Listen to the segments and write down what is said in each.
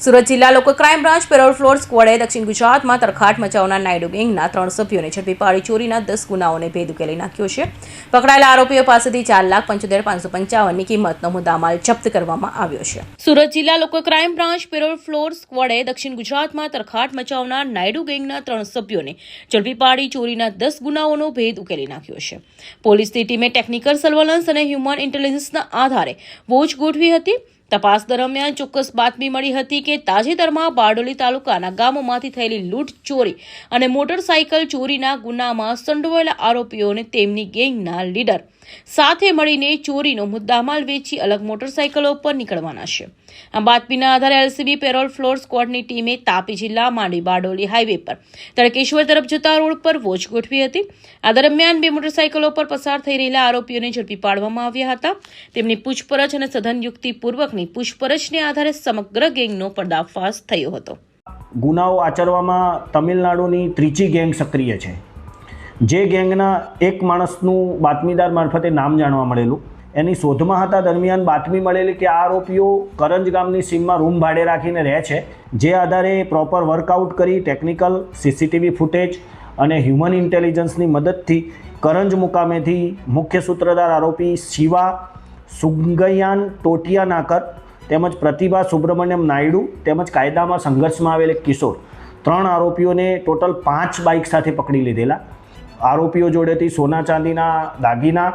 સુરત જિલ્લા લોકો crime branch parole floor સ્ક્વોડે દક્ષિણ ગુજરાતમાં તરખાટ મચાવનાર નાયડુ ગેંગના 3 સભ્યોને ઝડપી પાડી ચોરીના 10 ગુનાઓને ભેદ ઉકેલી નાખ્યો છે. પકડાયેલા આરોપીઓ પાસેથી 4,75,555ની કિંમતનો મુદ્દામાલ જપ્ત કરવામાં આવ્યો છે. સુરત જિલ્લા લોકો ક્રાઇમ બ્રાન્ચ પેરોલ ફ્લોર સ્ક્વોડે દક્ષિણ ગુજરાતમાં તરખાટ મચાવનાર નાયડુ ગેંગના 3 સભ્યોને ઝડપી પાડી ચોરીના 10 ગુનાઓનો ભેદ ઉકેલી નાખ્યો છે. પોલીસની ટીમે ટેકનિકલ સર્વેલન્સ અને હ્યુમન ઇન્ટેલિજન્સના આધારે વોચ ગોઠવી હતી. તપાસ દરમિયાન ચોક્કસ બાતમી મળી હતી કે તાજેતરમાં બારડોલી તાલુકાના ગામોમાંથી થયેલી લૂંટ, ચોરી અને મોટરસાયકલ ચોરીના ગુનામાં સંડોવાયેલા આરોપીઓને તેમની ગેંગના લીડર સાથે મળીને ચોરીનો મુદ્દામાલ વેચી અલગ મોટરસાયકલો પર નીકળવાના છે. આ બાતમીના આધારે એલસીબી પેરોલ ફ્લોર સ્ક્વોડની ટીમે તાપી જિલ્લા માંડવી બારડોલી હાઈવે પર તડકેશ્વર તરફ જતા રોડ પર વોચ ગોઠવી હતી. આ દરમિયાન 2 મોટરસાયકલો પર પસાર થઈ રહેલા આરોપીઓને ઝડપી પાડવામાં આવ્યા હતા. તેમની પૂછપરછ અને સઘન યુક્તિપૂર્વકની પૂછપરછને આધારે સમગ્ર ગેંગનો પર્દાફાશ થયો હતો. ગુનાઓ આચરવામાં તમિલનાડુની ત્રિચી ગેંગ સક્રિય છે. જે ગેંગના એક માણસનું બાતમીદાર મારફતે નામ જાણવા મળેલું. એની શોધમાં હતા દરમિયાન બાતમી મળેલી કે આ આરોપીઓ કરંજ ગામની સીમમાં રૂમ ભાડે રાખીને રહે છે. જે આધારે પ્રોપર વર્કઆઉટ કરી ટેકનિકલ સીસીટીવી ફૂટેજ અને હ્યુમન ઇન્ટેલિજન્સની મદદથી કરંજ મુકામેથી મુખ્ય સૂત્રધાર આરોપી શિવા સુંગયાન ટોટિયાનાકર તેમજ પ્રતિભા સુબ્રમણ્યમ નાયડુ તેમજ કાયદામાં સંઘર્ષમાં આવેલ એક કિશોર 3 આરોપીઓને ટોટલ 5 બાઇક સાથે પકડી લીધેલા. આરોપીઓ જોડેથી સોના ચાંદીના દાગીના,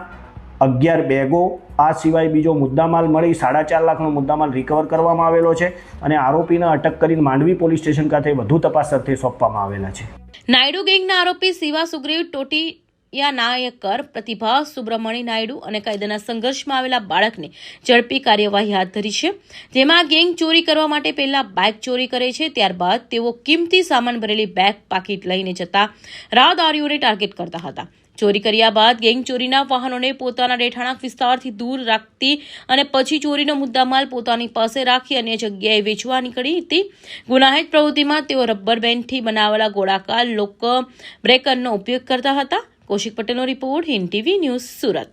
11 બેગો, આ સિવાય બીજો મુદ્દામાલ મળી 4.5 લાખનો મુદ્દામાલ રિકવર કરવામાં આવેલો છે અને આરોપીને અટક કરીને માંડવી પોલીસ સ્ટેશન ખાતે વધુ તપાસ અર્થે સોંપવામાં આવેલા છે. નાયડુ ગેંગના આરોપી શિવા સુગ્રીવ ટોટિયાનાયકર, પ્રતિભા સુબ્રમણી નાયડુ અને કાયદાના સંઘર્ષમાં આવેલા બાળકને ઝડપી કાર્યવાહી હાથ ધરી છે. જેમાં ગેંગ ચોરી કરવા માટે પહેલા બાઇક ચોરી કરે છે, ત્યારબાદ તેઓ કિંમતી સામાન ભરેલી બેગ પાકીટ લઈને જતા રાહદારીઓને ટાર્ગેટ કરતા હતા. ચોરી કર્યા બાદ ગેંગ ચોરીના વાહનોને પોતાના રહેઠાણ વિસ્તારથી દૂર રાખતી અને પછી ચોરીનો મુદ્દામાલ પોતાની પાસે રાખી અન્ય જગ્યાએ વેચવા નીકળી હતી. ગુનાહિત પ્રવૃત્તિમાં તેઓ રબર બેન્ડથી બનાવેલા ગોળાકાર લોક બ્રેકરનો ઉપયોગ કરતા હતા. કૌશિક પટેલનો report, Hind TV news, Surat.